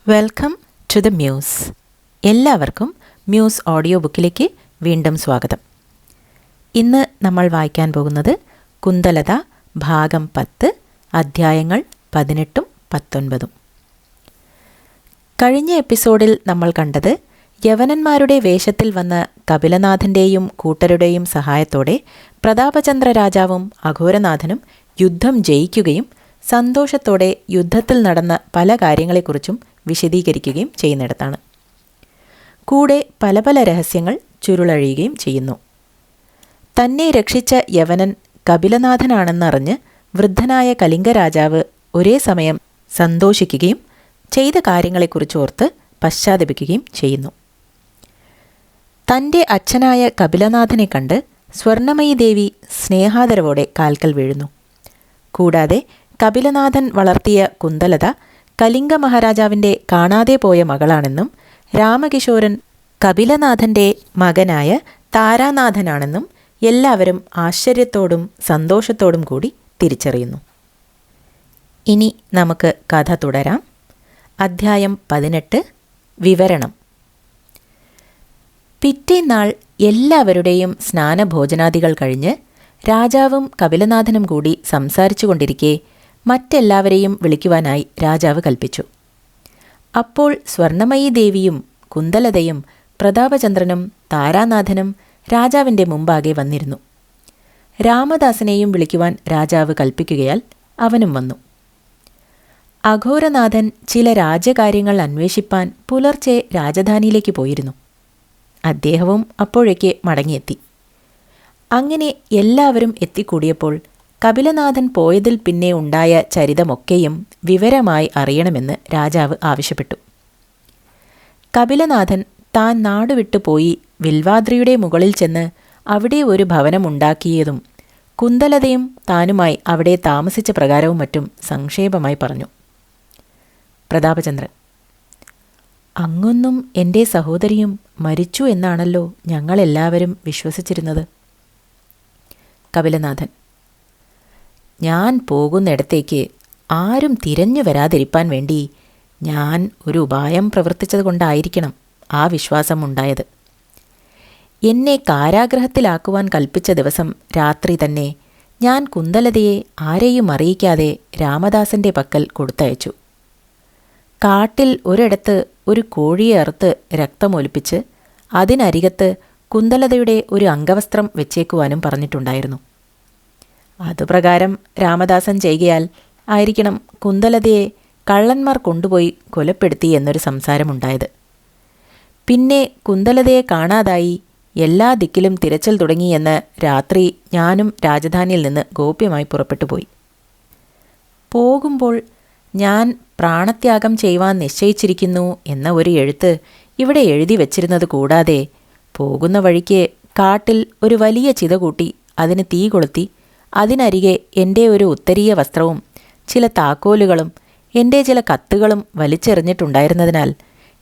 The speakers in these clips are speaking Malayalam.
Welcome to the Muse. എല്ലാവർക്കും മ്യൂസ് ഓഡിയോ ബുക്കിലേക്ക് വീണ്ടും സ്വാഗതം. ഇന്ന് നമ്മൾ വായിക്കാൻ പോകുന്നത് കുന്തലത ഭാഗം 10, അധ്യായങ്ങൾ 18, 19. കഴിഞ്ഞ എപ്പിസോഡിൽ നമ്മൾ കണ്ടത് യവനന്മാരുടെ വേഷത്തിൽ വന്ന കപിലനാഥൻ്റെയും കൂട്ടരുടെയും സഹായത്തോടെ പ്രതാപചന്ദ്ര രാജാവും അഘോരനാഥനും യുദ്ധം ജയിക്കുകയും സന്തോഷത്തോടെ യുദ്ധത്തിൽ നടന്ന പല കാര്യങ്ങളെക്കുറിച്ചും വിശദീകരിക്കുകയും ചെയ്യുന്നിടത്താണ്. കൂടെ പല പല രഹസ്യങ്ങൾ ചുരുളഴിയുകയും ചെയ്യുന്നു. തന്നെ രക്ഷിച്ച യവനൻ കപിലനാഥനാണെന്നറിഞ്ഞ് വൃദ്ധനായ കലിംഗ രാജാവ് ഒരേ സമയം സന്തോഷിക്കുകയും ചെയ്ത കാര്യങ്ങളെക്കുറിച്ച് ഓർത്ത് പശ്ചാത്തപിക്കുകയും ചെയ്യുന്നു. തൻ്റെ അച്ഛനായ കപിലനാഥനെ കണ്ട് സ്വർണ്ണമയി ദേവി സ്നേഹാദരവോടെ കാൽക്കൽ വീഴുന്നു. കൂടാതെ കപിലനാഥൻ വളർത്തിയ കുന്തലത കലിംഗ മഹാരാജാവിൻ്റെ കാണാതെ പോയ മകളാണെന്നും രാമകിശോരൻ കപിലനാഥൻ്റെ മകനായ താരാനാഥനാണെന്നും എല്ലാവരും ആശ്ചര്യത്തോടും സന്തോഷത്തോടും കൂടി തിരിച്ചറിയുന്നു. ഇനി നമുക്ക് കഥ തുടരാം. അധ്യായം 18, വിവരണം. പിറ്റേന്നാൾ എല്ലാവരുടെയും സ്നാനഭോജനാദികൾ കഴിഞ്ഞ് രാജാവും കപിലനാഥനും കൂടി സംസാരിച്ചു കൊണ്ടിരിക്കെ മറ്റെല്ലാവരെയും വിളിക്കുവാനായി രാജാവ് കൽപ്പിച്ചു. അപ്പോൾ സ്വർണ്ണമയി ദേവിയും കുന്തലതയും പ്രതാപചന്ദ്രനും താരാനാഥനും രാജാവിൻ്റെ മുമ്പാകെ വന്നിരുന്നു. രാമദാസനെയും വിളിക്കുവാൻ രാജാവ് കൽപ്പിക്കുകയാൽ അവനും വന്നു. അഘോരനാഥൻ ചില രാജ്യകാര്യങ്ങൾ അന്വേഷിപ്പാൻ പുലർച്ചെ രാജധാനിയിലേക്ക് പോയിരുന്നു. അദ്ദേഹവും അപ്പോഴേക്ക് മടങ്ങിയെത്തി. അങ്ങനെ എല്ലാവരും എത്തിക്കൂടിയപ്പോൾ കപിലനാഥൻ പോയതിൽ പിന്നെ ഉണ്ടായ ചരിതമൊക്കെയും വിവരമായി അറിയണമെന്ന് രാജാവ് ആവശ്യപ്പെട്ടു. കപിലനാഥൻ താൻ നാടുവിട്ടു പോയി വിൽവാദ്രിയുടെ മുകളിൽ ചെന്ന് അവിടെ ഒരു ഭവനമുണ്ടാക്കിയതും കുന്തലതയും താനുമായി അവിടെ താമസിച്ച പ്രകാരവും മറ്റും സംക്ഷേപമായി പറഞ്ഞു. പ്രതാപചന്ദ്രൻ: അങ്ങൊന്നും എൻ്റെ സഹോദരിയും മരിച്ചു എന്നാണല്ലോ ഞങ്ങളെല്ലാവരും വിശ്വസിച്ചിരുന്നത്. കപിലനാഥൻ: ഞാൻ പോകുന്നിടത്തേക്ക് ആരും തിരഞ്ഞു വരാതിരിപ്പാൻ വേണ്ടി ഞാൻ ഒരു ഉപായം പ്രവർത്തിച്ചതുകൊണ്ടായിരിക്കണം ആ വിശ്വാസം ഉണ്ടായത്. എന്നെ കാരാഗ്രഹത്തിലാക്കുവാൻ കൽപ്പിച്ച ദിവസം രാത്രി തന്നെ ഞാൻ കുന്തലതയെ ആരെയും അറിയിക്കാതെ രാമദാസൻ്റെ പക്കൽ കൊടുത്തയച്ചു. കാട്ടിൽ ഒരിടത്ത് ഒരു കോഴിയെ അറുത്ത് രക്തമൊലിപ്പിച്ച് അതിനരികത്ത് കുന്തലതയുടെ ഒരു അംഗവസ്ത്രം വെച്ചേക്കുവാനും പറഞ്ഞിട്ടുണ്ടായിരുന്നു. അതുപ്രകാരം രാമദാസൻ ചെയ്യുകയാൽ ആയിരിക്കണം കുന്തലതയെ കള്ളന്മാർ കൊണ്ടുപോയി കൊലപ്പെടുത്തി എന്നൊരു സംസാരമുണ്ടായത്. പിന്നെ കുന്തലതയെ കാണാതായി എല്ലാ ദിക്കിലും തിരച്ചിൽ തുടങ്ങിയെന്ന് രാത്രി ഞാനും രാജധാനിയിൽ നിന്ന് ഗോപ്യമായി പുറപ്പെട്ടു പോയി. പോകുമ്പോൾ ഞാൻ പ്രാണത്യാഗം ചെയ്യുവാൻ നിശ്ചയിച്ചിരിക്കുന്നു എന്ന ഒരു എഴുത്ത് ഇവിടെ എഴുതി വച്ചിരുന്നത് കൂടാതെ പോകുന്ന വഴിക്ക് കാട്ടിൽ ഒരു വലിയ ചിത കൂട്ടി അതിന് തീ കൊളുത്തി അതിനരികെ എൻ്റെ ഒരു ഉത്തരീയ വസ്ത്രവും ചില താക്കോലുകളും എൻ്റെ ചില കത്തുകളും വലിച്ചെറിഞ്ഞിട്ടുണ്ടായിരുന്നതിനാൽ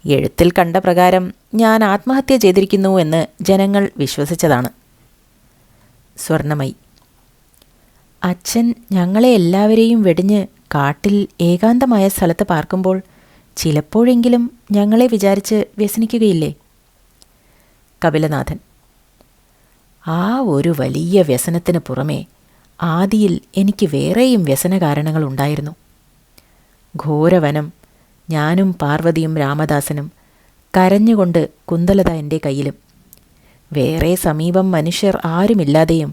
എഴുത്തിൽ കണ്ട പ്രകാരം ഞാൻ ആത്മഹത്യ ചെയ്തിരിക്കുന്നു എന്ന് ജനങ്ങൾ വിശ്വസിച്ചതാണ്. സ്വർണ്ണമയി: അച്ഛൻ ഞങ്ങളെ എല്ലാവരെയും വെടിഞ്ഞ് കാട്ടിൽ ഏകാന്തമായ സ്ഥലത്ത് പാർക്കുമ്പോൾ ചിലപ്പോഴെങ്കിലും ഞങ്ങളെ വിചാരിച്ച് വ്യസനിക്കുകയില്ലേ? കപിലനാഥൻ: ആ ഒരു വലിയ വ്യസനത്തിന് പുറമേ ആദിയിൽ എനിക്ക് വേറെയും വ്യസന കാരണങ്ങളുണ്ടായിരുന്നു. ഘോരവനം, ഞാനും പാർവതിയും രാമദാസനും, കരഞ്ഞുകൊണ്ട് കുന്തലത എൻ്റെ കയ്യിലും, വേറെ സമീപം മനുഷ്യർ ആരുമില്ലാതെയും,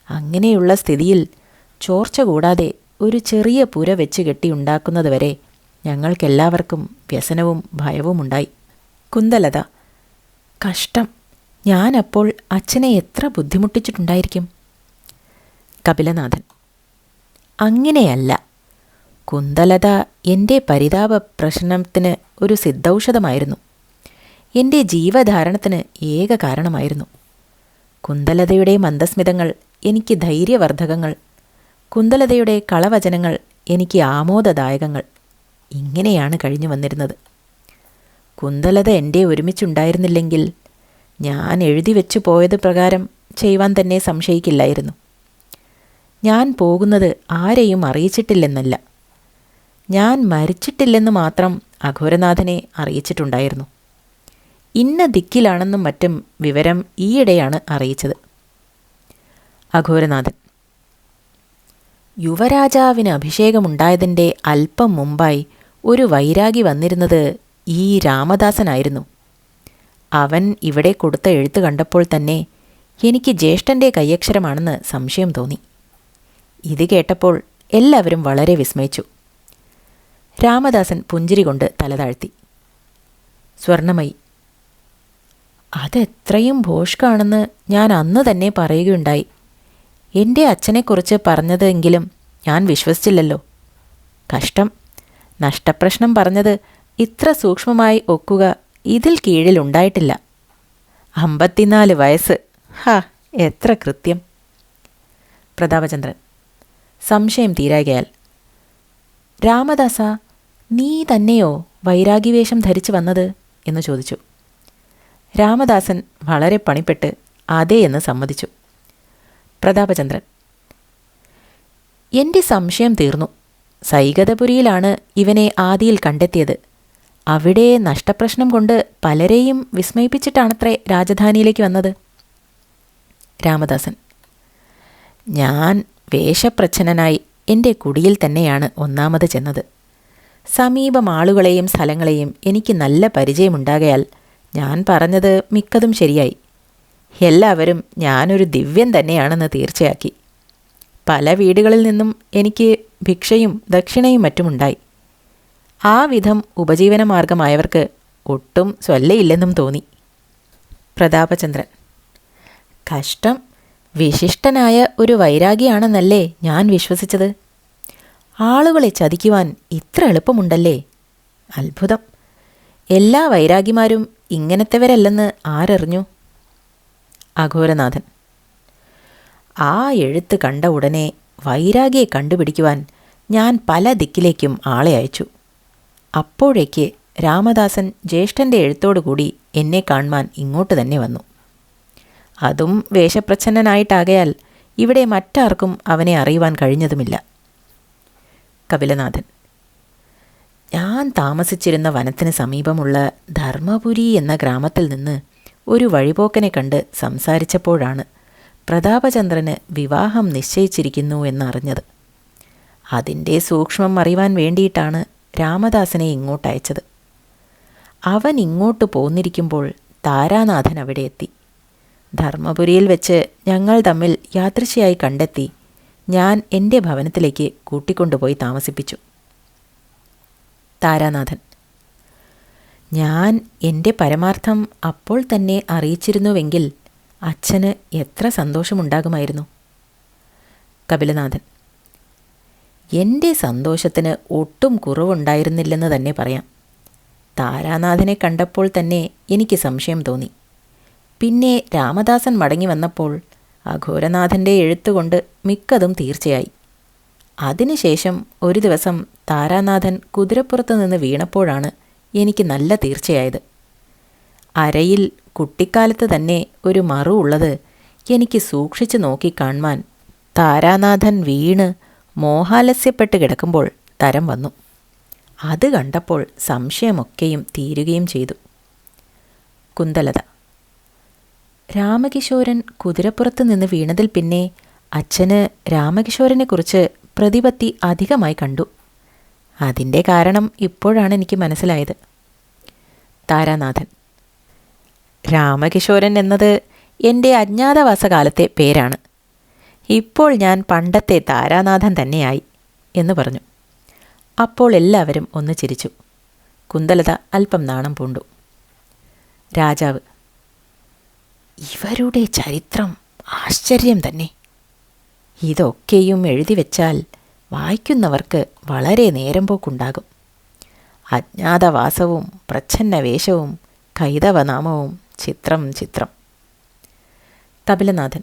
അങ്ങനെയുള്ള സ്ഥിതിയിൽ ചോർച്ച കൂടാതെ ഒരു ചെറിയ പുര വെച്ച് കെട്ടിയുണ്ടാക്കുന്നതുവരെ ഞങ്ങൾക്കെല്ലാവർക്കും വ്യസനവും ഭയവും ഉണ്ടായി. കുന്തലത: കഷ്ടം, ഞാനപ്പോൾ അച്ഛനെ എത്ര ബുദ്ധിമുട്ടിച്ചിട്ടുണ്ടായിരിക്കും. കപിലനാഥൻ: അങ്ങനെയല്ല. കുന്തലത എൻ്റെ പരിതാപ പ്രശ്നത്തിന് ഒരു സിദ്ധൌഷധമായിരുന്നു. എൻ്റെ ജീവധാരണത്തിന് ഏക കാരണമായിരുന്നു. കുന്തലതയുടെ മന്ദസ്മിതങ്ങൾ എനിക്ക് ധൈര്യവർദ്ധകങ്ങൾ, കുന്തലതയുടെ കളവചനങ്ങൾ എനിക്ക് ആമോദദായകങ്ങൾ. ഇങ്ങനെയാണ് കഴിഞ്ഞു വന്നിരുന്നത്. കുന്തലത എൻ്റെ ഒരുമിച്ചുണ്ടായിരുന്നില്ലെങ്കിൽ ഞാൻ എഴുതി വെച്ചു പോയത് പ്രകാരം ചെയ്യുവാൻ തന്നെ സംശയിക്കില്ലായിരുന്നു. ഞാൻ പോകുന്നത് ആരെയും അറിയിച്ചിട്ടില്ലെന്നല്ല, ഞാൻ മരിച്ചിട്ടില്ലെന്ന് മാത്രം അഘോരനാഥനെ അറിയിച്ചിട്ടുണ്ടായിരുന്നു. ഇന്ന ദിക്കിലാണെന്നും മറ്റും വിവരം ഈയിടെയാണ് അറിയിച്ചത്. അഘോരനാഥൻ: യുവരാജാവിന് അഭിഷേകമുണ്ടായതിൻ്റെ അല്പം മുമ്പായി ഒരു വൈരാഗി വന്നിരുന്നത് ഈ രാമദാസനായിരുന്നു. അവൻ ഇവിടെ കൊടുത്ത എഴുത്ത് കണ്ടപ്പോൾ തന്നെ എനിക്ക് ജ്യേഷ്ഠൻ്റെ കയ്യക്ഷരമാണെന്ന് സംശയം തോന്നി. ഇത് കേട്ടപ്പോൾ എല്ലാവരും വളരെ വിസ്മയിച്ചു. രാമദാസൻ പുഞ്ചിരി കൊണ്ട് തലതാഴ്ത്തി. സ്വർണമയി: അതെത്രയും ഭോഷ്കാണെന്ന് ഞാൻ അന്ന് തന്നെ പറയുകയുണ്ടായി. എൻ്റെ അച്ഛനെക്കുറിച്ച് പറഞ്ഞതെങ്കിലും ഞാൻ വിശ്വസിച്ചില്ലല്ലോ. കഷ്ടം, നഷ്ടപ്രശ്നം പറഞ്ഞത് ഇത്ര സൂക്ഷ്മമായി ഒക്കുക ഇതിൽ കീഴിലുണ്ടായിട്ടില്ല. 54 വയസ്സ്! ഹാ, എത്ര കൃത്യം! പ്രതാപചന്ദ്രൻ സംശയം തീരാകയാൽ: രാമദാസ, നീ തന്നെയോ വൈരാഗിവേഷം ധരിച്ചു വന്നത് എന്ന് ചോദിച്ചു. രാമദാസൻ വളരെ പണിപ്പെട്ട് അതേ എന്ന് സമ്മതിച്ചു. പ്രതാപചന്ദ്രൻ: എൻ്റെ സംശയം തീർന്നു. സൈകതപുരിയിലാണ് ഇവനെ ആദിയിൽ കണ്ടെത്തിയത്. അവിടെ നഷ്ടപ്രശ്നം കൊണ്ട് പലരെയും വിസ്മയിപ്പിച്ചിട്ടാണത്രേ രാജധാനിയിലേക്ക് വന്നത്. രാമദാസൻ: ഞാൻ വേഷപ്രച്ഛന്നനായി എൻ്റെ കുടിയിൽ തന്നെയാണ് ഒന്നാമത് ചെന്നത്. സമീപം ആളുകളെയും സ്ഥലങ്ങളെയും എനിക്ക് നല്ല പരിചയമുണ്ടാകയാൽ ഞാൻ പറഞ്ഞത് മിക്കതും ശരിയായി. എല്ലാവരും ഞാനൊരു ദിവ്യൻ തന്നെയാണെന്ന് തീർച്ചയാക്കി. പല വീടുകളിൽ നിന്നും എനിക്ക് ഭിക്ഷയും ദക്ഷിണയും മറ്റുമുണ്ടായി. ആ വിധം ഉപജീവനമാർഗമായവർക്ക് ഒട്ടും സ്വല്ലയില്ലെന്നും തോന്നി. പ്രതാപചന്ദ്രൻ: കഷ്ടം, വിശിഷ്ടനായ ഒരു വൈരാഗിയാണെന്നല്ലേ ഞാൻ വിശ്വസിച്ചത്. ആളുകളെ ചതിക്കുവാൻ ഇത്ര എളുപ്പമുണ്ടല്ലേ? അത്ഭുതം! എല്ലാ വൈരാഗിമാരും ഇങ്ങനത്തെവരല്ലെന്ന് ആരറിഞ്ഞു? അഘോരനാഥൻ: ആ എഴുത്ത് കണ്ട ഉടനെ വൈരാഗിയെ കണ്ടുപിടിക്കുവാൻ ഞാൻ പല ദിക്കിലേക്കും ആളെ അയച്ചു. അപ്പോഴേക്ക് രാമദാസൻ ജ്യേഷ്ഠൻ്റെ എഴുത്തോടുകൂടി എന്നെ കാണുവാൻ ഇങ്ങോട്ട് തന്നെ വന്നു. അതും വേഷപ്രച്ഛന്നനായിട്ടാകയാൽ ഇവിടെ മറ്റാർക്കും അവനെ അറിയുവാൻ കഴിഞ്ഞതുമില്ല. കപിലനാഥൻ: ഞാൻ താമസിച്ചിരുന്ന വനത്തിന് സമീപമുള്ള ധർമ്മപുരി എന്ന ഗ്രാമത്തിൽ നിന്ന് ഒരു വഴിപോക്കനെ കണ്ട് സംസാരിച്ചപ്പോഴാണ് പ്രതാപചന്ദ്രന് വിവാഹം നിശ്ചയിച്ചിരിക്കുന്നു എന്നറിഞ്ഞത്. അതിൻ്റെ സൂക്ഷ്മം അറിയുവാൻ വേണ്ടിയിട്ടാണ് രാമദാസനെ ഇങ്ങോട്ടയച്ചത്. അവൻ ഇങ്ങോട്ട് പോന്നിരിക്കുമ്പോൾ താരാനാഥൻ അവിടെ എത്തി. ധർമ്മപുരിയിൽ വെച്ച് ഞങ്ങൾ തമ്മിൽ യാദൃശ്ചിയായി കണ്ടെത്തി ഞാൻ എൻ്റെ ഭവനത്തിലേക്ക് കൂട്ടിക്കൊണ്ടുപോയി താമസിപ്പിച്ചു. താരാനാഥൻ: ഞാൻ എൻ്റെ പരമാർത്ഥം അപ്പോൾ തന്നെ അറിയിച്ചിരുന്നുവെങ്കിൽ അച്ഛന് എത്ര സന്തോഷമുണ്ടാകുമായിരുന്നു. കപിലനാഥൻ: എൻ്റെ സന്തോഷത്തിന് ഒട്ടും കുറവുണ്ടായിരുന്നില്ലെന്ന് തന്നെ പറയാം. താരാനാഥനെ കണ്ടപ്പോൾ തന്നെ എനിക്ക് സംശയം തോന്നി. പിന്നെ രാമദാസൻ മടങ്ങി വന്നപ്പോൾ അഘോരനാഥൻ്റെ എഴുത്തുകൊണ്ട് മിക്കതും തീർച്ചയായി. അതിനുശേഷം ഒരു ദിവസം താരാനാഥൻ കുതിരപ്പുറത്ത് നിന്ന് വീണപ്പോഴാണ് എനിക്ക് നല്ല തീർച്ചയായത്. അരയിൽ കുട്ടിക്കാലത്ത് തന്നെ ഒരു മറു ഉള്ളത് എനിക്ക് സൂക്ഷിച്ചു നോക്കി കാണുവാൻ താരാനാഥൻ വീണ് മോഹാലസ്യപ്പെട്ട് കിടക്കുമ്പോൾ തരം വന്നു. അത് കണ്ടപ്പോൾ സംശയമൊക്കെയും തീരുകയും ചെയ്തു. കുന്തലത: രാമകിശോരൻ കുതിരപ്പുറത്ത് നിന്ന് വീണതിൽ പിന്നെ അച്ഛന് രാമകിശോരനെക്കുറിച്ച് പ്രതിപത്തി അധികമായി കണ്ടു. അതിൻ്റെ കാരണം ഇപ്പോഴാണ് എനിക്ക് മനസ്സിലായത്. താരാനാഥൻ: രാമകിശോരൻ എന്നത് എൻ്റെ അജ്ഞാതവാസകാലത്തെ പേരാണ്. ഇപ്പോൾ ഞാൻ പണ്ടത്തെ താരാനാഥൻ തന്നെയായി എന്ന് പറഞ്ഞു. അപ്പോൾ എല്ലാവരും ഒന്ന് ചിരിച്ചു. കുന്തലത അല്പം നാണം പൂണ്ടു. രാജാവ്: ഇവരുടെ ചരിത്രം ആശ്ചര്യം തന്നെ. ഇതൊക്കെയും എഴുതി വെച്ചാൽ വായിക്കുന്നവർക്ക് വളരെ നേരം പോക്കുണ്ടാകും. അജ്ഞാതവാസവും പ്രച്ഛന്നവേഷവും കൈതവനാമവും ചിത്രം ചിത്രം. കപിലനാഥൻ: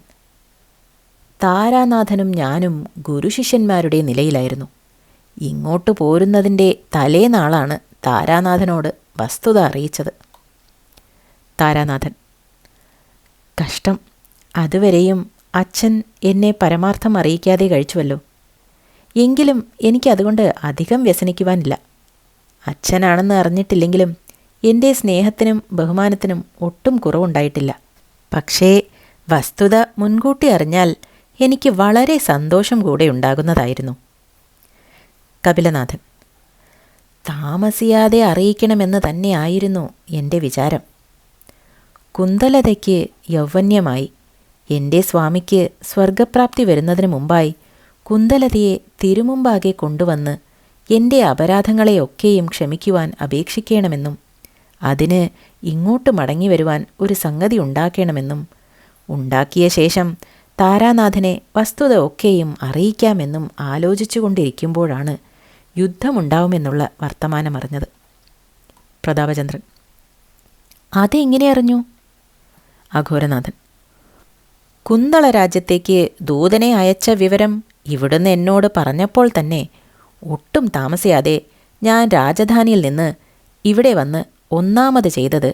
താരാനാഥനും ഞാനും ഗുരുശിഷ്യന്മാരുടെ നിലയിലായിരുന്നു. ഇങ്ങോട്ട് പോരുന്നതിൻ്റെ തലേനാളാണ് താരാനാഥനോട് വസ്തുത അറിയിച്ചത്. താരാനാഥൻ: കഷ്ടം, അതുവരെയും അച്ഛൻ എന്നെ പരമാർത്ഥം അറിയിക്കാതെ കഴിച്ചുവല്ലോ. എങ്കിലും എനിക്കതുകൊണ്ട് അധികം വ്യസനിക്കുവാനില്ല. അച്ഛനാണെന്ന് അറിഞ്ഞിട്ടില്ലെങ്കിലും എൻ്റെ സ്നേഹത്തിനും ബഹുമാനത്തിനും ഒട്ടും കുറവുണ്ടായിട്ടില്ല. പക്ഷേ വസ്തുത മുൻകൂട്ടി അറിഞ്ഞാൽ എനിക്ക് വളരെ സന്തോഷം കൂടെ ഉണ്ടാകുന്നതായിരുന്നു. കപിലനാഥൻ: താമസിയാതെ അറിയിക്കണമെന്ന് തന്നെയായിരുന്നു എൻ്റെ വിചാരം. കുന്തലതയ്ക്ക് യൗവന്യമായി. എൻ്റെ സ്വാമിക്ക് സ്വർഗപ്രാപ്തി വരുന്നതിന് മുമ്പായി കുന്തലതയെ തിരുമുമ്പാകെ കൊണ്ടുവന്ന് എൻ്റെ അപരാധങ്ങളെയൊക്കെയും ക്ഷമിക്കുവാൻ അപേക്ഷിക്കണമെന്നും അതിന് ഇങ്ങോട്ട് മടങ്ങി വരുവാൻ ഒരു സംഗതി ഉണ്ടാക്കണമെന്നും ഉണ്ടാക്കിയ ശേഷം താരാനാഥനെ വസ്തുത ഒക്കെയും അറിയിക്കാമെന്നും ആലോചിച്ചു കൊണ്ടിരിക്കുമ്പോഴാണ് യുദ്ധമുണ്ടാവുമെന്നുള്ള വർത്തമാനമറിഞ്ഞത്. പ്രതാപചന്ദ്രൻ: അതെങ്ങനെ അറിഞ്ഞു? അഘോരനാഥൻ: കുന്തള രാജ്യത്തേക്ക് ദൂതനെ അയച്ച വിവരം ഇവിടുന്ന് എന്നോട് പറഞ്ഞപ്പോൾ തന്നെ ഒട്ടും താമസിയാതെ ഞാൻ രാജധാനിയിൽ നിന്ന് ഇവിടെ വന്ന് ഒന്നാമത് ചെയ്തത്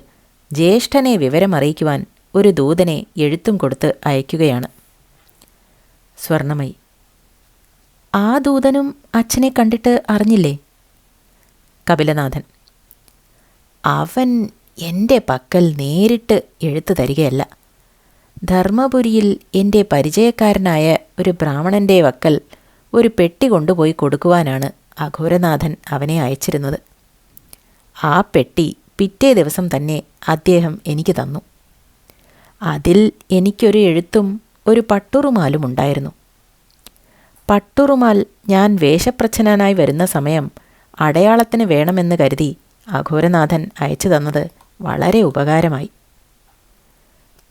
ജ്യേഷ്ഠനെ വിവരമറിയിക്കുവാൻ ഒരു ദൂതനെ എഴുത്തും കൊടുത്ത് അയക്കുകയാണ്. സ്വർണമയി: ആ ദൂതനും അച്ഛനെ കണ്ടിട്ട് അറിഞ്ഞില്ലേ? കപിലനാഥൻ: അവൻ എൻ്റെ പക്കൽ നേരിട്ട് എഴുത്തു തരികയല്ല. ധർമ്മപുരിയിൽ എൻ്റെ പരിചയക്കാരനായ ഒരു ബ്രാഹ്മണൻ്റെ വക്കൽ ഒരു പെട്ടി കൊണ്ടുപോയി കൊടുക്കുവാനാണ് അഘോരനാഥൻ അവനെ അയച്ചിരുന്നത്. ആ പെട്ടി പിറ്റേ ദിവസം തന്നെ അദ്ദേഹം എനിക്ക് തന്നു. അതിൽ എനിക്കൊരു എഴുത്തും ഒരു പട്ടുറുമാലും ഉണ്ടായിരുന്നു. പട്ടുറുമാൽ ഞാൻ വേഷപ്രച്ഛന്നനായി വരുന്ന സമയം അടയാളത്തിന് വേണമെന്ന് കരുതി അഘോരനാഥൻ അയച്ചു തന്നത് വളരെ ഉപകാരമായി.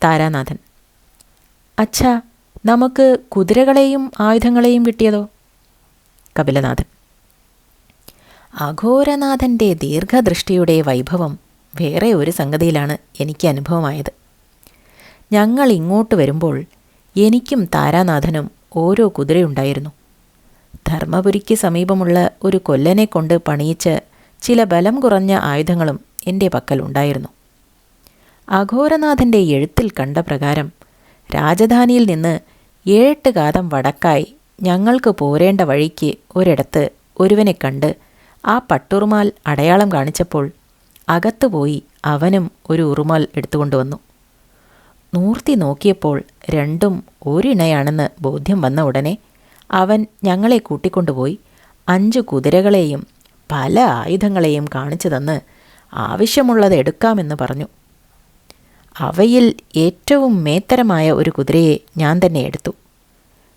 താരാനാഥൻ: അച്ഛാ, നമുക്ക് കുതിരകളെയും ആയുധങ്ങളെയും കിട്ടിയതോ? കപിലനാഥൻ: അഘോരനാഥൻ്റെ ദീർഘദൃഷ്ടിയുടെ വൈഭവം വേറെ ഒരു സംഗതിയിലാണ് എനിക്ക് അനുഭവമായത്. ഞങ്ങൾ ഇങ്ങോട്ട് വരുമ്പോൾ എനിക്കും താരാനാഥനും ഓരോ കുതിരയുണ്ടായിരുന്നു. ധർമ്മപുരിക്ക് സമീപമുള്ള ഒരു കൊല്ലനെ കൊണ്ട് പണിയിച്ച് ചില ബലം കുറഞ്ഞ ആയുധങ്ങളും എൻ്റെ പക്കലുണ്ടായിരുന്നു. അഘോരനാഥൻ്റെ എഴുത്തിൽ കണ്ട പ്രകാരം രാജധാനിയിൽ നിന്ന് 7 കാതം വടക്കായി ഞങ്ങൾക്ക് പോരേണ്ട വഴിക്ക് ഒരിടത്ത് ഒരുവനെ കണ്ട് ആ പട്ടുറുമാൽ അടയാളം കാണിച്ചപ്പോൾ അകത്തുപോയി അവനും ഒരു ഉറുമാൽ എടുത്തുകൊണ്ടുവന്നു. നൂർത്തി നോക്കിയപ്പോൾ രണ്ടും ഒരിണയാണെന്ന് ബോധ്യം വന്ന ഉടനെ അവൻ ഞങ്ങളെ കൂട്ടിക്കൊണ്ടുപോയി 5 കുതിരകളെയും പല ആയുധങ്ങളെയും കാണിച്ചു തന്ന് ആവശ്യമുള്ളത് എടുക്കാമെന്ന് പറഞ്ഞു. അവയിൽ ഏറ്റവും മേത്തരമായ ഒരു കുതിരയെ ഞാൻ തന്നെ എടുത്തു.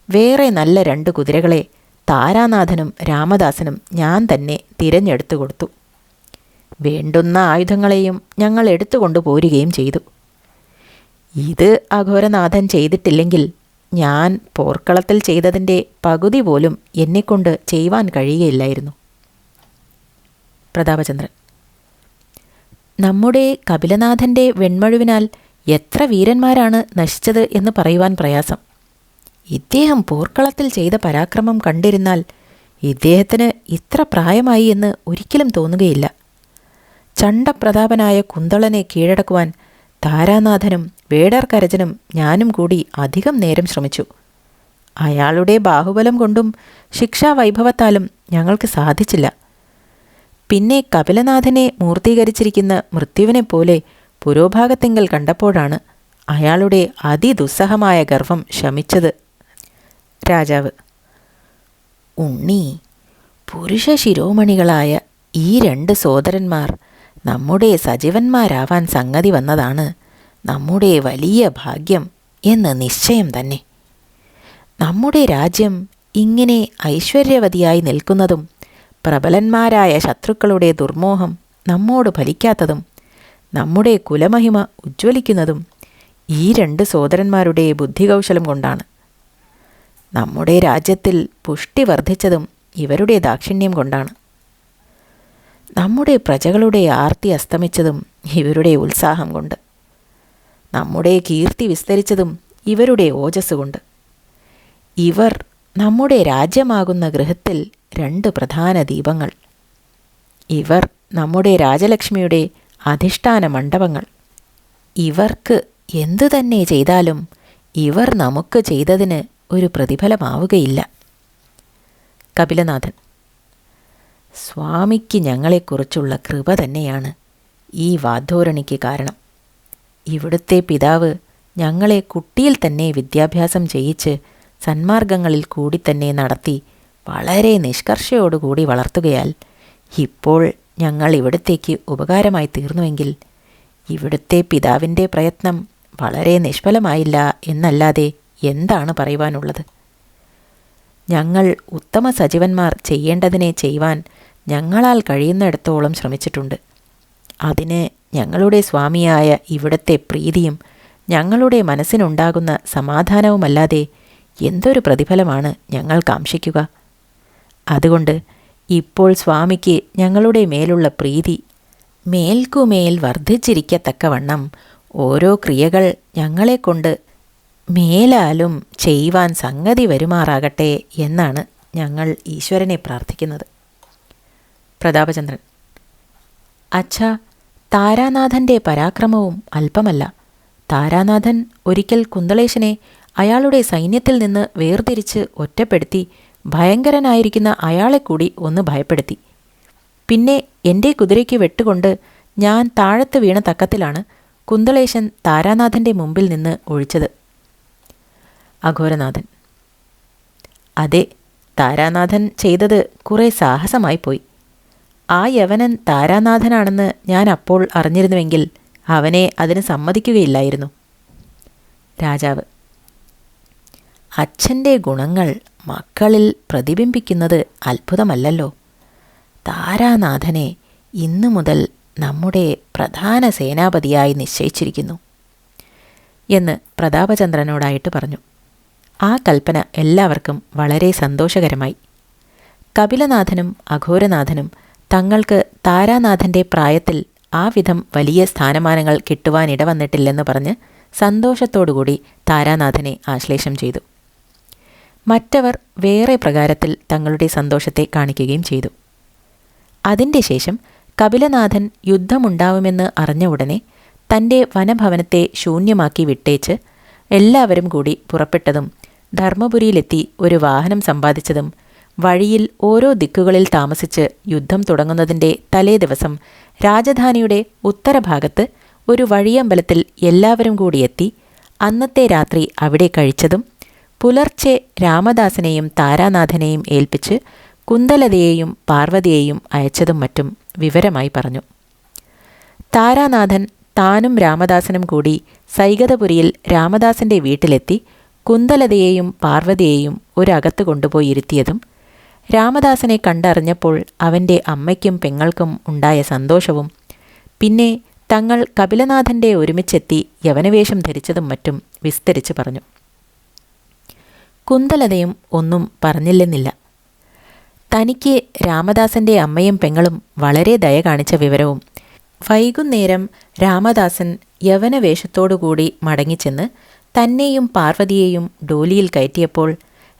വേറെ നല്ല 2 കുതിരകളെ താരാനാഥനും രാമദാസനും ഞാൻ തന്നെ തിരഞ്ഞെടുത്തു കൊടുത്തു. വേണ്ടുന്ന ആയുധങ്ങളെയും ഞങ്ങൾ എടുത്തുകൊണ്ടു പോരുകയും ചെയ്തു. ഇത് അഘോരനാഥൻ ചെയ്തിട്ടില്ലെങ്കിൽ ഞാൻ പോർക്കളത്തിൽ ചെയ്തതിൻ്റെ പകുതി പോലും എന്നെക്കൊണ്ട് ചെയ്യുവാൻ കഴിയുകയില്ലായിരുന്നു. പ്രതാപചന്ദ്രൻ: നമ്മുടെ കപിലനാഥൻ്റെ വെൺമഴുവിനാൽ എത്ര വീരന്മാരാണ് നശിച്ചത് എന്ന് പറയുവാൻ പ്രയാസം. ഇദ്ദേഹം പോർക്കളത്തിൽ ചെയ്ത പരാക്രമം കണ്ടിരുന്നാൽ ഇദ്ദേഹത്തിന് ഇത്ര പ്രായമായി എന്ന് ഒരിക്കലും തോന്നുകയില്ല. ചണ്ടപ്രതാപനായ കുന്തളനെ കീഴടക്കുവാൻ താരാനാഥനും വേടർക്കരജനും ഞാനും കൂടി അധികം നേരം ശ്രമിച്ചു. അയാളുടെ ബാഹുബലം കൊണ്ടും ശിക്ഷാവൈഭവത്താലും ഞങ്ങൾക്ക് സാധിച്ചില്ല. പിന്നെ കപിലനാഥനെ മൂർത്തീകരിച്ചിരിക്കുന്ന മൃത്യുവിനെപ്പോലെ പുരോഭാഗത്തെങ്കൽ കണ്ടപ്പോഴാണ് അയാളുടെ അതിദുസ്സഹമായ ഗർവം ശമിച്ചത്. രാജാവ്: ഉണ്ണി, പുരുഷ ശിരോമണികളായ ഈ 2 സോദരന്മാർ നമ്മുടെ സജീവന്മാരാവാൻ സംഗതി വന്നതാണ് നമ്മുടെ വലിയ ഭാഗ്യം എന്ന് നിശ്ചയം തന്നെ. നമ്മുടെ രാജ്യം ഇങ്ങനെ ഐശ്വര്യവതിയായി നിൽക്കുന്നതും പ്രബലന്മാരായ ശത്രുക്കളുടെ ദുർമോഹം നമ്മോട് ഫലിക്കാത്തതും നമ്മുടെ കുലമഹിമ ഉജ്ജ്വലിക്കുന്നതും ഈ 2 സോദരന്മാരുടെ ബുദ്ധികൗശലം കൊണ്ടാണ്. നമ്മുടെ രാജ്യത്തിൽ പുഷ്ടി വർദ്ധിച്ചതും ഇവരുടെ ദാക്ഷിണ്യം കൊണ്ടാണ്. നമ്മുടെ പ്രജകളുടെ ആർത്തി അസ്തമിച്ചതും ഇവരുടെ ഉത്സാഹം കൊണ്ട്. നമ്മുടെ കീർത്തി വിസ്തരിച്ചതും ഇവരുടെ ഓജസ് കൊണ്ട്. ഇവർ നമ്മുടെ രാജ്യമാകുന്ന ഗൃഹത്തിൽ 2 പ്രധാന ദീപങ്ങൾ. ഇവർ നമ്മുടെ രാജലക്ഷ്മിയുടെ അധിഷ്ഠാന മണ്ഡപങ്ങൾ. ഇവർക്ക് എന്തു തന്നെ ചെയ്താലും ഇവർ നമുക്ക് ചെയ്തതിന് ഒരു പ്രതിഫലമാവുകയില്ല. കപിലനാഥൻ: സ്വാമിക്ക് ഞങ്ങളെക്കുറിച്ചുള്ള കൃപ തന്നെയാണ് ഈ വാധോരണിക്ക് കാരണം. ഇവിടുത്തെ പിതാവ് ഞങ്ങളെ കുട്ടിയിൽ തന്നെ വിദ്യാഭ്യാസം ചെയ്യിച്ച് സന്മാർഗങ്ങളിൽ കൂടി തന്നെ നടത്തി വളരെ നിഷ്കർഷയോടുകൂടി വളർത്തുകയാൽ ഇപ്പോൾ ഞങ്ങൾ ഇവിടത്തേക്ക് ഉപകാരമായി തീർന്നുവെങ്കിൽ ഇവിടുത്തെ പിതാവിൻ്റെ പ്രയത്നം വളരെ നിഷ്ഫലമായില്ല എന്നല്ലാതെ എന്താണ് പറയുവാനുള്ളത്? ഞങ്ങൾ ഉത്തമ സജീവന്മാർ ചെയ്യേണ്ടതിനെ ചെയ്യുവാൻ ഞങ്ങളാൽ കഴിയുന്നിടത്തോളം ശ്രമിച്ചിട്ടുണ്ട്. അതിന് ഞങ്ങളുടെ സ്വാമിയായ ഇവിടുത്തെ പ്രീതിയും ഞങ്ങളുടെ മനസ്സിനുണ്ടാകുന്ന സമാധാനവുമല്ലാതെ എന്തൊരു പ്രതിഫലമാണ് ഞങ്ങൾ കാംക്ഷിക്കുക? അതുകൊണ്ട് ഇപ്പോൾ സ്വാമിക്ക് ഞങ്ങളുടെ മേലുള്ള പ്രീതി മേൽക്കുമേൽ വർദ്ധിച്ചിരിക്കത്തക്കവണ്ണം ഓരോ ക്രിയകൾ ഞങ്ങളെക്കൊണ്ട് മേലാലും ചെയ്യുവാൻ സംഗതി വരുമാറാകട്ടെ എന്നാണ് ഞങ്ങൾ ഈശ്വരനെ പ്രാർത്ഥിക്കുന്നത്. പ്രതാപചന്ദ്രൻ: അച്ഛാ, താരാനാഥൻ്റെ പരാക്രമവും അല്പമല്ല. താരാനാഥൻ ഒരിക്കൽ കുന്തളേശനെ അയാളുടെ സൈന്യത്തിൽ നിന്ന് വേർതിരിച്ച് ഒറ്റപ്പെടുത്തി ഭയങ്കരനായിരിക്കുന്ന അയാളെ കൂടി ഒന്ന് ഭയപ്പെടുത്തി. പിന്നെ എൻ്റെ കുതിരയ്ക്ക് വെട്ടുകൊണ്ട് ഞാൻ താഴത്ത് വീണ തക്കത്തിലാണ് കുന്തളേശൻ താരാനാഥൻ്റെ മുമ്പിൽ നിന്ന് ഒഴിച്ചത്. അഘോരനാഥൻ: അതെ, താരാനാഥൻ ചെയ്തത് കുറേ സാഹസമായി പോയി. ആ യവനൻ താരാനാഥനാണെന്ന് ഞാൻ അപ്പോൾ അറിഞ്ഞിരുന്നുവെങ്കിൽ അവനെ അതിന് സമ്മതിക്കുകയില്ലായിരുന്നു. രാജാവ്: അച്ഛൻ്റെ ഗുണങ്ങൾ മക്കളിൽ പ്രതിബിംബിക്കുന്നത് അത്ഭുതമല്ലല്ലോ. താരാനാഥനെ ഇന്നു മുതൽ നമ്മുടെ പ്രധാന സേനാപതിയായി നിശ്ചയിച്ചിരിക്കുന്നു എന്ന് പ്രതാപചന്ദ്രനോടായിട്ട് പറഞ്ഞു. ആ കൽപ്പന എല്ലാവർക്കും വളരെ സന്തോഷകരമായി. കപിലനാഥനും അഘോരനാഥനും തങ്ങൾക്ക് താരാനാഥൻ്റെ പ്രായത്തിൽ ആ വിധം വലിയ സ്ഥാനമാനങ്ങൾ കിട്ടുവാനിടവന്നിട്ടില്ലെന്ന് പറഞ്ഞ് സന്തോഷത്തോടുകൂടി താരാനാഥനെ ആശ്ലേഷം ചെയ്തു. മറ്റവർ വേറെ പ്രകാരത്തിൽ തങ്ങളുടെ സന്തോഷത്തെ കാണിക്കുകയും ചെയ്തു. അതിൻ്റെ ശേഷം കപിലനാഥൻ യുദ്ധമുണ്ടാവുമെന്ന് അറിഞ്ഞ ഉടനെ തൻ്റെ വനഭവനത്തെ ശൂന്യമാക്കി വിട്ടേച്ച് എല്ലാവരും കൂടി പുറപ്പെട്ടതും ധർമ്മപുരിയിലെത്തി ഒരു വാഹനം സമ്പാദിച്ചതും വഴിയിൽ ഓരോ ദിക്കുകളിൽ താമസിച്ച് യുദ്ധം തുടങ്ങുന്നതിൻ്റെ തലേ ദിവസം രാജധാനിയുടെ ഉത്തരഭാഗത്ത് ഒരു വഴിയമ്പലത്തിൽ എല്ലാവരും കൂടിയെത്തി അന്നത്തെ രാത്രി അവിടെ കഴിച്ചതും പുലർച്ചെ രാമദാസനെയും താരാനാഥനെയും ഏൽപ്പിച്ച് കുന്തലതയെയും പാർവതിയെയും അയച്ചതും മറ്റും വിവരമായി പറഞ്ഞു. താരാനാഥൻ താനും രാമദാസനും കൂടി സൈകതപുരിയിൽ രാമദാസൻ്റെ വീട്ടിലെത്തി കുന്തലതയെയും പാർവതിയെയും ഒരകത്ത് കൊണ്ടുപോയി ഇരുത്തിയതും രാമദാസനെ കണ്ടറിഞ്ഞപ്പോൾ അവൻ്റെ അമ്മയ്ക്കും പെങ്ങൾക്കും ഉണ്ടായ സന്തോഷവും പിന്നെ തങ്ങൾ കപിലനാഥൻ്റെ ഒരുമിച്ചെത്തി യവനവേഷം ധരിച്ചതും മറ്റും വിസ്തരിച്ച് പറഞ്ഞു. കുന്തലതയും ഒന്നും പറഞ്ഞില്ലെന്നില്ല. തനിക്ക് രാമദാസൻ്റെ അമ്മയും പെങ്ങളും വളരെ ദയ കാണിച്ച വിവരവും വൈകുന്നേരം രാമദാസൻ യവനവേഷത്തോടുകൂടി മടങ്ങിച്ചെന്ന് തന്നെയും പാർവതിയെയും ഡോലിയിൽ കയറ്റിയപ്പോൾ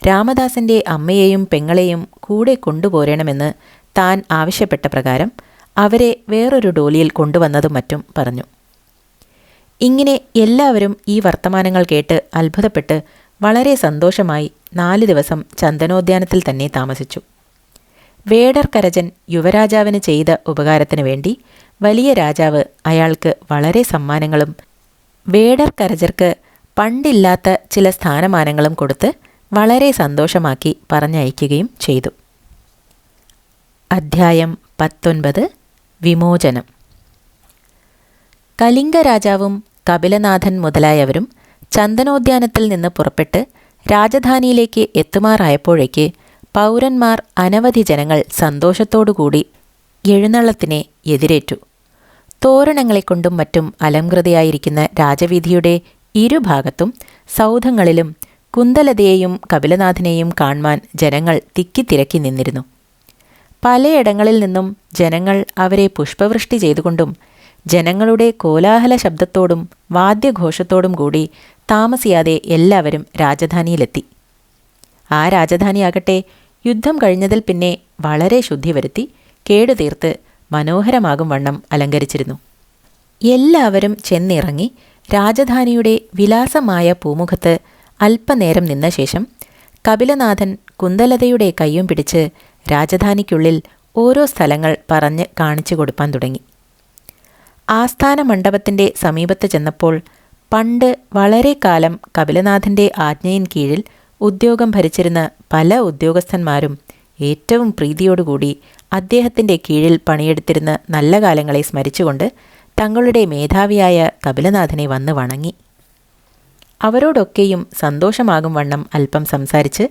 രാമദാസൻ്റെ അമ്മയെയും പെങ്ങളെയും കൂടെ കൊണ്ടുപോരണമെന്ന് താൻ ആവശ്യപ്പെട്ട പ്രകാരം അവരെ വേറൊരു ഡോലിയിൽ കൊണ്ടുവന്നതും മറ്റും പറഞ്ഞു. ഇങ്ങനെ എല്ലാവരും ഈ വർത്തമാനങ്ങൾ കേട്ട് അത്ഭുതപ്പെട്ട് വളരെ സന്തോഷമായി 4 ദിവസം ചന്ദനോദ്യാനത്തിൽ തന്നെ താമസിച്ചു. വേടർക്കരജൻ യുവരാജാവിന് ചെയ്ത ഉപകാരത്തിനു വേണ്ടി വലിയ രാജാവ് അയാൾക്ക് വളരെ സമ്മാനങ്ങളും വേടർക്കരജർക്ക് പണ്ടില്ലാത്ത ചില സ്ഥാനമാനങ്ങളും കൊടുത്ത് വളരെ സന്തോഷമാക്കി പറഞ്ഞയക്കുകയും ചെയ്തു. അധ്യായം 19 വിമോചനം. കലിംഗ രാജാവും കപിലനാഥൻ മുതലായവരും ചന്ദനോദ്യാനത്തിൽ നിന്ന് പുറപ്പെട്ട് രാജധാനിയിലേക്ക് എത്തുമാറായപ്പോഴേക്ക് പൗരന്മാർ അനവധി ജനങ്ങൾ സന്തോഷത്തോടുകൂടി എഴുന്നള്ളത്തിനെ എതിരേറ്റു. തോരണങ്ങളെക്കൊണ്ടും മറ്റും അലംകൃതയായിരിക്കുന്ന രാജവീഥിയുടെ ഇരുഭാഗത്തും സൗധങ്ങളിലും കുന്തലതയെയും കപിലനാഥനെയും കാൺമാൻ ജനങ്ങൾ തിക്കിത്തിരക്കി നിന്നിരുന്നു. പലയിടങ്ങളിൽ നിന്നും ജനങ്ങൾ അവരെ പുഷ്പവൃഷ്ടി ചെയ്തുകൊണ്ടും ജനങ്ങളുടെ കോലാഹല ശബ്ദത്തോടും വാദ്യഘോഷത്തോടും കൂടി താമസിയാതെ എല്ലാവരും രാജധാനിയിലെത്തി. ആ രാജധാനിയാകട്ടെ യുദ്ധം കഴിഞ്ഞതിൽ പിന്നെ വളരെ ശുദ്ധി വരുത്തി കേടുതീർത്ത് മനോഹരമാകും വണ്ണം അലങ്കരിച്ചിരുന്നു. എല്ലാവരും ചെന്നിറങ്ങി രാജധാനിയുടെ വിലാസമായ പൂമുഖത്ത് അല്പനേരം നിന്ന ശേഷം കപിലനാഥൻ കുന്തലതയുടെ കയ്യും പിടിച്ച് രാജധാനിക്കുള്ളിൽ ഓരോ സ്ഥലങ്ങൾ പറഞ്ഞ് കാണിച്ചു കൊടുപ്പാൻ തുടങ്ങി. ആസ്ഥാന മണ്ഡപത്തിൻ്റെ സമീപത്ത് ചെന്നപ്പോൾ പണ്ട് വളരെ കാലം കപിലനാഥൻ്റെ ആജ്ഞയിൻ കീഴിൽ ഉദ്യോഗം ഭരിച്ചിരുന്ന പല ഉദ്യോഗസ്ഥന്മാരും ഏറ്റവും പ്രീതിയോടുകൂടി അദ്ദേഹത്തിൻ്റെ കീഴിൽ പണിയെടുത്തിരുന്ന നല്ല കാലങ്ങളെ സ്മരിച്ചുകൊണ്ട് തങ്ങളുടെ മേധാവിയായ കപിലനാഥനെ വന്ന് വണങ്ങി. അവരോടൊക്കെയും സന്തോഷമാകും വണ്ണം അല്പം സംസാരിച്ച്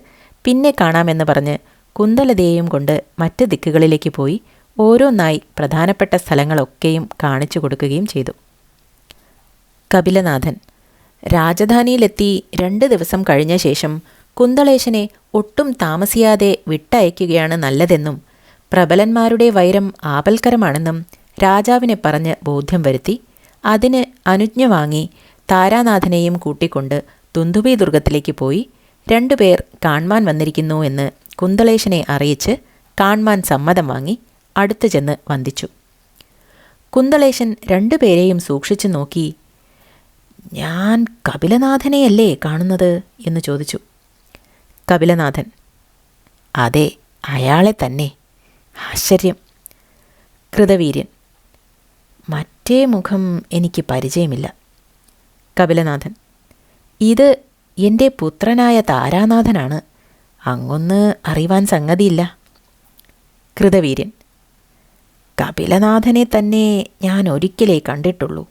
പിന്നെ കാണാമെന്ന് പറഞ്ഞ് കുന്തലതയെയും കൊണ്ട് മറ്റ് ദിക്കുകളിലേക്ക് പോയി ഓരോന്നായി പ്രധാനപ്പെട്ട സ്ഥലങ്ങളൊക്കെയും കാണിച്ചു കൊടുക്കുകയും ചെയ്തു. കപിലനാഥൻ രാജധാനിയിലെത്തി 2 ദിവസം കഴിഞ്ഞ ശേഷം കുന്തളേശനെ ഒട്ടും താമസിയാതെ വിട്ടയക്കുകയാണ് നല്ലതെന്നും പ്രബലന്മാരുടെ വൈരം ആപൽക്കരമാണെന്നും രാജാവിനെ പറഞ്ഞ് ബോധ്യം വരുത്തി അതിന് അനുജ്ഞ വാങ്ങി താരാനാഥനെയും കൂട്ടിക്കൊണ്ട് ദുന്ദുഭി ദുർഗത്തിലേക്ക് പോയി 2 പേർ കാൺമാൻ വന്നിരിക്കുന്നു എന്ന് കുന്തളേശനെ അറിയിച്ച് കാൺമാൻ സമ്മതം വാങ്ങി അടുത്തു ചെന്ന് വന്ദിച്ചു. കുന്തളേശൻ 2 പേരെയും സൂക്ഷിച്ചു നോക്കി, ഞാൻ കപിലനാഥനെയല്ലേ കാണുന്നത് എന്ന് ചോദിച്ചു. കപിലനാഥൻ, അതെ, അയാളെ തന്നെ. ആശ്ചര്യം. കൃതവീര്യൻ, മറ്റേ മുഖം എനിക്ക് പരിചയമില്ല. കപിലനാഥൻ, ഇത് എൻ്റെ പുത്രനായ താരാനാഥനാണ്. അങ്ങൊന്ന് അറിവാൻ സംഗതിയില്ല. കൃതവീര്യൻ, കപിലനാഥനെ തന്നെ ഞാൻ ഒരിക്കലേ കണ്ടിട്ടുള്ളൂ.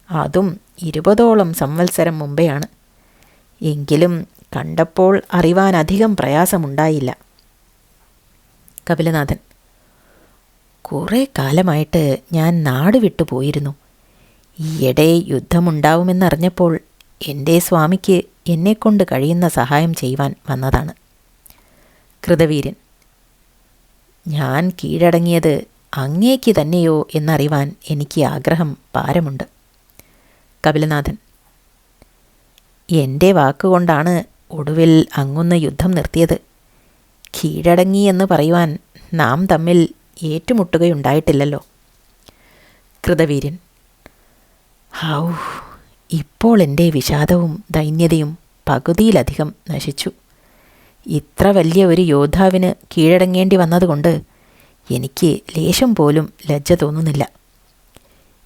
അതും 20ഓളം സംവത്സരം മുമ്പെയാണ്. എങ്കിലും കണ്ടപ്പോൾ അറിവാൻ അധികം പ്രയാസമുണ്ടായില്ല. കപിലനാഥൻ, കുറേ കാലമായിട്ട് ഞാൻ നാട് വിട്ടു പോയിരുന്നു. ഈയിടെ യുദ്ധമുണ്ടാവുമെന്നറിഞ്ഞപ്പോൾ എൻ്റെ സ്വാമിക്ക് എന്നെക്കൊണ്ട് കഴിയുന്ന സഹായം ചെയ്യുവാൻ വന്നതാണ്. കൃതവീര്യൻ, ഞാൻ കീഴടങ്ങിയത് അങ്ങേക്ക് തന്നെയോ എന്നറിവാൻ എനിക്ക് ആഗ്രഹം പാരമുണ്ട്. കപിലനാഥൻ, എൻ്റെ വാക്കുകൊണ്ടാണ് ഒടുവിൽ അങ്ങൊന്ന് യുദ്ധം നിർത്തിയത്. കീഴടങ്ങി എന്ന് പറയുവാൻ നാം തമ്മിൽ ഏറ്റുമുട്ടുകയുണ്ടായിട്ടില്ലല്ലോ. കൃതവീര്യൻ, ഹൗ, ഇപ്പോൾ എൻ്റെ വിഷാദവും ദൈന്യതയും പകുതിയിലധികം നശിച്ചു. ഇത്ര വലിയ ഒരു യോദ്ധാവിന് കീഴടങ്ങേണ്ടി വന്നതുകൊണ്ട് എനിക്ക് ലേശം പോലും ലജ്ജ തോന്നുന്നില്ല.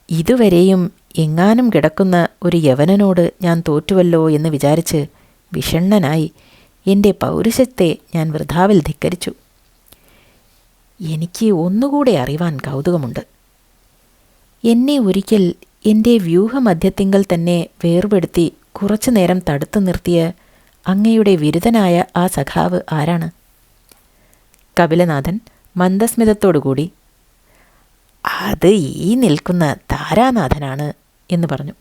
ഇതുവരെയും എങ്ങാനും കിടക്കുന്ന ഒരു യവനനോട് ഞാൻ തോറ്റുവല്ലോ എന്ന് വിചാരിച്ച് വിഷണ്ണനായി എൻ്റെ പൗരുഷത്തെ ഞാൻ വൃഥാവിൽ ധിക്കരിച്ചു. എനിക്ക് ഒന്നുകൂടെ അറിവാൻ കൗതുകമുണ്ട്. എന്നെ ഒരിക്കൽ എൻ്റെ വ്യൂഹമധ്യത്തിങ്കൽ തന്നെ വേർപെടുത്തി കുറച്ചു നേരം തടുത്തു നിർത്തിയ അങ്ങയുടെ വിരുദ്ധനായ ആ സഖാവ് ആരാണ്? കപിലനാഥൻ മന്ദസ്മിതത്തോടുകൂടി, അത് ഈ നിൽക്കുന്ന താരാനാഥനാണ് എന്ന് പറഞ്ഞു.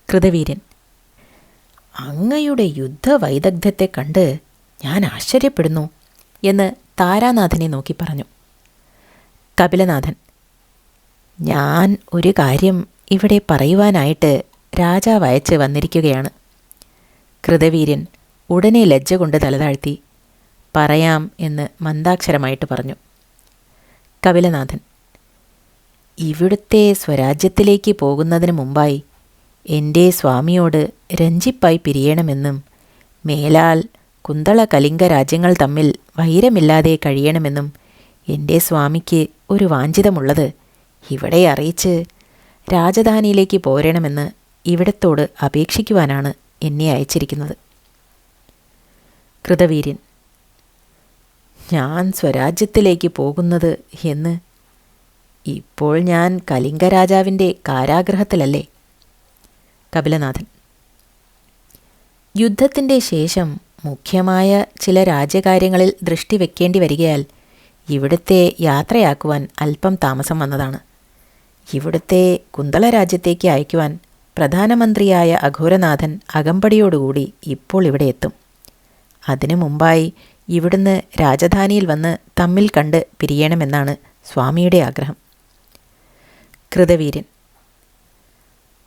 കൃതവീര്യൻ, അങ്ങയുടെ യുദ്ധവൈദഗ്ധ്യത്തെ കണ്ട് ഞാൻ ആശ്ചര്യപ്പെടുന്നു എന്ന് താരാനാഥനെ നോക്കി പറഞ്ഞു. കപിലനാഥൻ, ഞാൻ ഒരു കാര്യം ഇവിടെ പറയുവാനായിട്ട് രാജാവ് അയച്ച് വന്നിരിക്കുകയാണ്. കൃതവീര്യൻ ഉടനെ ലജ്ജ കൊണ്ട് തലതാഴ്ത്തി പറയാം എന്ന് മന്ദാക്ഷരമായിട്ട് പറഞ്ഞു. കപിലനാഥൻ, ഇവിടുത്തെ സ്വരാജ്യത്തിലേക്ക് പോകുന്നതിന് മുമ്പായി എൻ്റെ സ്വാമിയോട് രഞ്ജിപ്പായി പിരിയണമെന്നും മേലാൽ കുന്തള കലിംഗ രാജ്യങ്ങൾ തമ്മിൽ വൈരമില്ലാതെ കഴിയണമെന്നും എൻ്റെ സ്വാമിക്ക് ഒരു വാഞ്ചിതമുള്ളത് ഇവിടെ അറിയിച്ച് രാജധാനിയിലേക്ക് പോരണമെന്ന് ഇവിടത്തോട് അപേക്ഷിക്കുവാനാണ് എന്നെ അയച്ചിരിക്കുന്നത്. കൃതവീര്യൻ, ഞാൻ സ്വരാജ്യത്തിലേക്ക് പോകുന്നത് എന്ന്? ഇപ്പോൾ ഞാൻ കലിംഗ രാജാവിൻ്റെ കാരാഗൃഹത്തിലല്ലേ? കപിലനാഥൻ, യുദ്ധത്തിൻ്റെ ശേഷം മുഖ്യമായ ചില രാജ്യകാര്യങ്ങളിൽ ദൃഷ്ടി വെക്കേണ്ടി വരികയാൽ ഇവിടുത്തെ യാത്രയാക്കുവാൻ അല്പം താമസം വന്നതാണ്. ഇവിടുത്തെ കുന്തള രാജ്യത്തേക്ക് അയക്കുവാൻ പ്രധാനമന്ത്രിയായ അഘോരനാഥൻ അകമ്പടിയോടുകൂടി ഇപ്പോൾ ഇവിടെ എത്തും. അതിനു മുമ്പായി ഇവിടുന്ന് രാജധാനിയിൽ വന്ന് തമ്മിൽ കണ്ട് പിരിയണമെന്നാണ് സ്വാമിയുടെ ആഗ്രഹം. കൃതവീര്യൻ,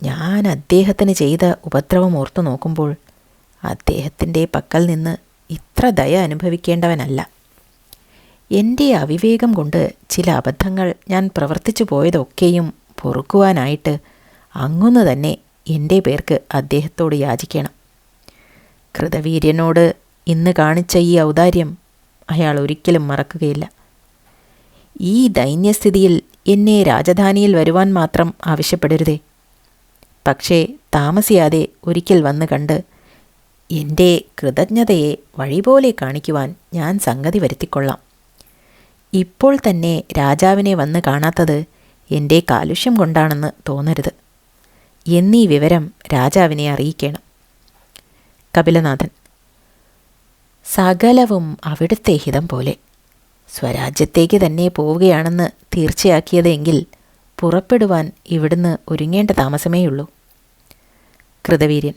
ഞാൻ അദ്ദേഹത്തിന് ചെയ്ത ഉപദ്രവം ഓർത്തു നോക്കുമ്പോൾ അദ്ദേഹത്തിൻ്റെ പക്കൽ നിന്ന് ഇത്ര ദയ അനുഭവിക്കേണ്ടവനല്ല. എൻ്റെ അവിവേകം കൊണ്ട് ചില അബദ്ധങ്ങൾ ഞാൻ പ്രവർത്തിച്ചു പോയതൊക്കെയും പൊറുക്കുവാനായിട്ട് അങ്ങൊന്ന് തന്നെ എൻ്റെ പേർക്ക് അദ്ദേഹത്തോട് യാചിക്കണം. കൃതവീര്യനോട് ഇന്ന് കാണിച്ച ഈ ഔദാര്യം അയാൾ ഒരിക്കലും മറക്കുകയില്ല. ഈ ദൈന്യസ്ഥിതിയിൽ എന്നെ രാജധാനിയിൽ വരുവാൻ മാത്രം ആവശ്യപ്പെടരുതേ. പക്ഷേ താമസിയാതെ ഒരിക്കൽ വന്ന് കണ്ട് എൻ്റെ കൃതജ്ഞതയെ വഴിപോലെ കാണിക്കുവാൻ ഞാൻ സംഗതി വരുത്തിക്കൊള്ളാം. ഇപ്പോൾ തന്നെ രാജാവിനെ വന്ന് കാണാത്തത് എൻ്റെ കാലുഷ്യം കൊണ്ടാണെന്ന് തോന്നരുത് എന്നീ വിവരം രാജാവിനെ അറിയിക്കണം. കപിലനാഥൻ: സകലവും അവിടുത്തെ ഹിതം പോലെ. സ്വരാജ്യത്തേക്ക് തന്നെ പോവുകയാണെന്ന് തീർച്ചയാക്കിയതെങ്കിൽ പുറപ്പെടുവാൻ ഇവിടുന്ന് ഒരുങ്ങേണ്ട താമസമേയുള്ളൂ. കൃതവീര്യൻ: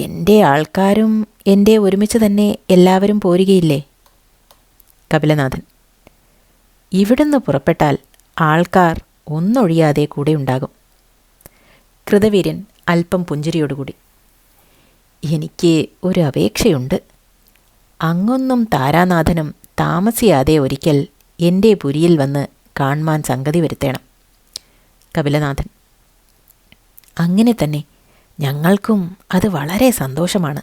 എൻ്റെ ആൾക്കാരും എൻ്റെ ഒരുമിച്ച് തന്നെ എല്ലാവരും പോരുകയില്ലേ? കപിലനാഥൻ: ഇവിടുന്ന് പുറപ്പെട്ടാൽ ആൾക്കാർ ഒന്നൊഴിയാതെ കൂടെ ഉണ്ടാകും. കൃതവീര്യൻ അല്പം പുഞ്ചിരിയോടുകൂടി: എനിക്ക് ഒരു അപേക്ഷയുണ്ട്. അങ്ങൊന്നും താരാനാഥനും താമസിയാതെ ഒരിക്കൽ എൻ്റെ പുരിയിൽ വന്ന് കാണുവാൻ സംഗതി വരുത്തണം. കപിലനാഥൻ: അങ്ങനെ തന്നെ, ഞങ്ങൾക്കും അത് വളരെ സന്തോഷമാണ്.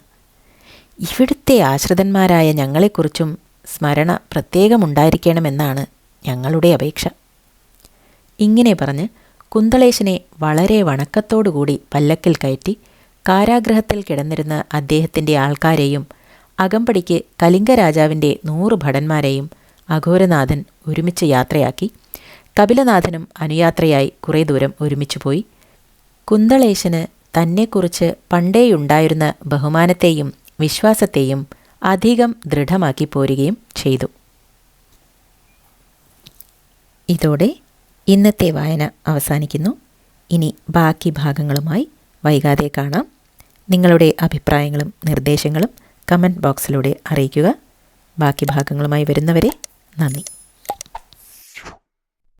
ഇവിടുത്തെ ആശ്രിതന്മാരായ ഞങ്ങളെക്കുറിച്ചും സ്മരണ പ്രത്യേകമുണ്ടായിരിക്കണമെന്നാണ് ഞങ്ങളുടെ അപേക്ഷ. ഇങ്ങനെ പറഞ്ഞ് കുന്തളേശനെ വളരെ വണക്കത്തോടുകൂടി പല്ലക്കിൽ കയറ്റി കാരാഗൃഹത്തിൽ കിടന്നിരുന്ന അദ്ദേഹത്തിൻ്റെ ആൾക്കാരെയും അകമ്പടിക്ക് കലിംഗരാജാവിൻ്റെ 100 ഭടന്മാരെയും അഘോരനാഥൻ ഒരുമിച്ച് യാത്രയാക്കി. കപിലനാഥനും അനുയാത്രയായി കുറേ ദൂരം ഒരുമിച്ചു പോയി. കുന്തളേശന് തന്നെക്കുറിച്ച് പണ്ടേയുണ്ടായിരുന്ന ബഹുമാനത്തെയും വിശ്വാസത്തെയും അധികം ദൃഢമാക്കി പോരുകയും ചെയ്തു. ഇതോടെ ഇന്നത്തെ വായന അവസാനിക്കുന്നു. ഇനി ബാക്കി ഭാഗങ്ങളുമായി വൈകാതെ കാണാം. നിങ്ങളുടെ അഭിപ്രായങ്ങളും നിർദ്ദേശങ്ങളും കമൻറ്റ് ബോക്സിലൂടെ അറിയിക്കുക. ബാക്കി ഭാഗങ്ങളുമായി വരുന്നവരെ നന്ദി.